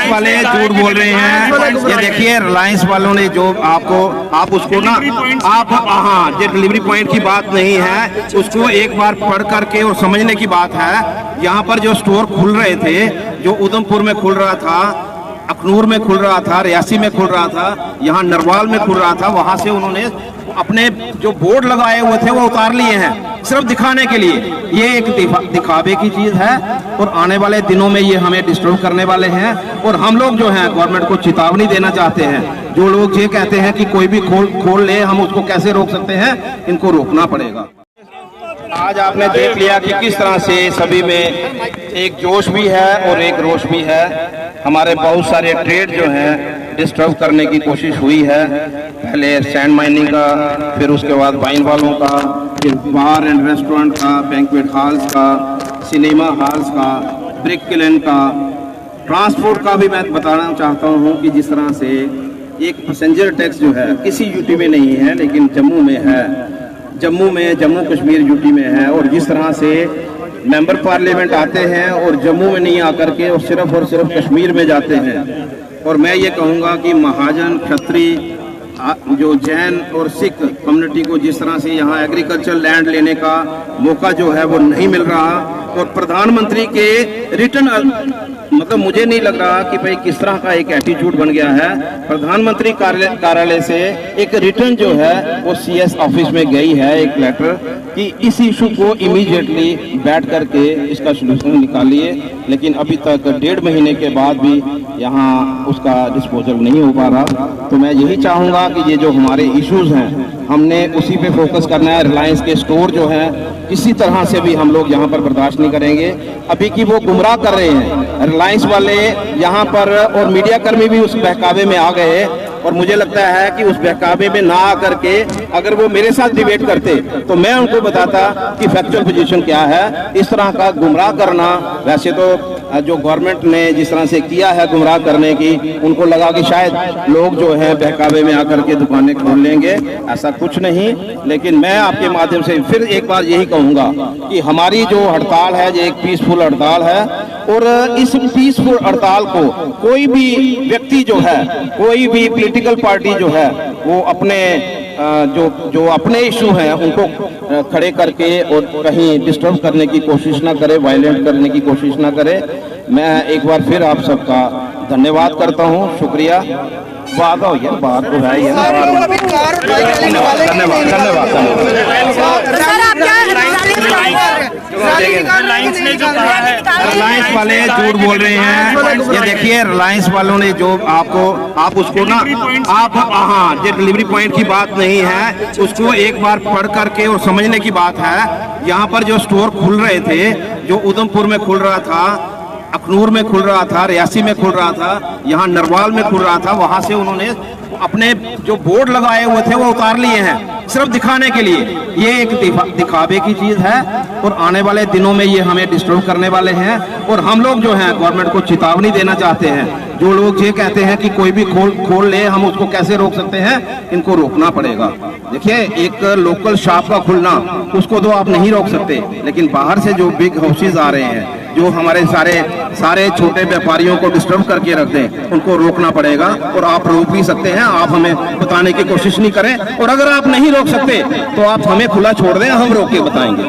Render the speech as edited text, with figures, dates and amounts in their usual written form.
वाले झूठ बोल रहे हैं। ये देखिए रिलायंस वालों ने जो आप उसको ना आप हाँ, ये डिलीवरी पॉइंट की बात नहीं है, उसको एक बार पढ़ करके और समझने की बात है। यहाँ पर जो स्टोर खुल रहे थे, जो उधमपुर में खुल रहा था, अखनूर में खुल रहा था, रियासी में खुल रहा था, यहाँ नरवाल में खुल रहा था, वहां से उन्होंने अपने जो बोर्ड लगाए हुए थे वो उतार लिए हैं, सिर्फ दिखाने के लिए। ये एक दिखावे की चीज है और आने वाले दिनों में ये हमें डिस्टर्ब करने वाले हैं। और हम लोग जो हैं गवर्नमेंट को चेतावनी देना चाहते हैं। जो लोग ये कहते हैं कि कोई भी खोल ले, हम उसको कैसे रोक सकते हैं, इनको रोकना पड़ेगा। आज आपने देख लिया कि किस तरह से सभी में एक जोश भी है और एक रोष भी है। हमारे बहुत सारे ट्रेड जो हैं डिस्टर्ब करने की कोशिश हुई है। पहले सैंड माइनिंग का, फिर उसके बाद वाइन वालों का, फिर बार एंड रेस्टोरेंट का, बैंक्वेट हॉल्स का, सिनेमा हॉल्स का, ब्रिक किलन का, ट्रांसपोर्ट का भी मैं बताना चाहता हूँ कि जिस तरह से एक पैसेंजर टैक्स जो है किसी यूटी में नहीं है लेकिन जम्मू में है, जम्मू कश्मीर यूटी में है। और जिस तरह से मेंबर पार्लियामेंट आते हैं और जम्मू में नहीं आकर के और सिर्फ कश्मीर में जाते हैं। और मैं ये कहूँगा कि महाजन, क्षत्रिय, जो जैन और सिख कम्युनिटी को जिस तरह से यहाँ एग्रीकल्चर लैंड लेने का मौका जो है वो नहीं मिल रहा, और प्रधानमंत्री के रिटर्न मतलब मुझे नहीं लग रहा कि भाई किस तरह का एक एटीट्यूड बन गया है। प्रधानमंत्री कार्यालय से एक रिटर्न जो है वो सीएस ऑफिस में गई है, एक लेटर, कि इस इशू को इमीडिएटली बैठ करके इसका सलूशन निकालिए। लेकिन अभी तक 1.5 महीने के बाद भी यहाँ उसका डिस्पोजल नहीं हो पा रहा। तो मैं यही चाहूँगा कि ये जो हमारे इश्यूज हैं हमने उसी पे फोकस करना है। रिलायंस के स्टोर जो हैं किसी तरह से भी हम लोग यहाँ पर बर्दाश्त नहीं करेंगे। अभी की वो गुमराह कर रहे हैं रिलायंस वाले यहाँ पर, और मीडिया कर्मी भी उस बहकावे में आ गए। और मुझे लगता है कि उस बहकावे में ना आकर के अगर वो मेरे साथ डिबेट करते तो मैं उनको बताता कि फैक्चुअल पोजीशन क्या है। इस तरह का गुमराह करना, वैसे तो जो गवर्नमेंट ने जिस तरह से किया है गुमराह करने की, उनको लगा कि शायद लोग जो है बहकावे में आकर के दुकानें खोल लेंगे, ऐसा कुछ नहीं। लेकिन मैं आपके माध्यम से फिर एक बार यही कहूँगा कि हमारी जो हड़ताल है ये एक पीसफुल हड़ताल है। और इस पीसफुल हड़ताल को कोई भी व्यक्ति जो है, कोई भी पॉलिटिकल पार्टी जो है वो अपने जो अपने इशू हैं उनको खड़े करके और कहीं डिस्टर्ब करने की कोशिश ना करे, वायलेंट करने की कोशिश ना करे। मैं एक बार फिर आप सबका धन्यवाद करता हूँ, शुक्रिया। बात हो यार, बात तो है ये। रिलायंस वाले झूठ बोल रहे हैं। ये देखिए रिलायंस वालों ने जो आप उसको ना आप हाँ, ये डिलीवरी पॉइंट की बात नहीं है, उसको एक बार पढ़ करके और समझने की बात है। यहाँ पर जो स्टोर खुल रहे थे, जो उधमपुर में खुल रहा था, अखनूर में खुल रहा था, रियासी में खुल रहा था, यहाँ नरवाल में खुल रहा था, वहां से उन्होंने अपने जो बोर्ड लगाए हुए थे वो उतार लिए हैं, सिर्फ दिखाने के लिए। ये एक दिखावे की चीज है और आने वाले दिनों में ये हमें डिस्टर्ब करने वाले हैं। और हम लोग जो हैं गवर्नमेंट को चेतावनी देना चाहते हैं। जो लोग ये कहते हैं कि कोई भी खोल ले, हम उसको कैसे रोक सकते हैं, इनको रोकना पड़ेगा। देखिए, एक लोकल शॉप का खुलना उसको तो आप नहीं रोक सकते, लेकिन बाहर से जो बिग हाउसेज आ रहे हैं, जो हमारे सारे छोटे व्यापारियों को डिस्टर्ब करके रख दें, उनको रोकना पड़ेगा। और आप रोक भी सकते हैं, आप हमें बताने की कोशिश नहीं करें। और अगर आप नहीं रोक सकते तो आप हमें खुला छोड़ दें, हम रोक के बताएंगे।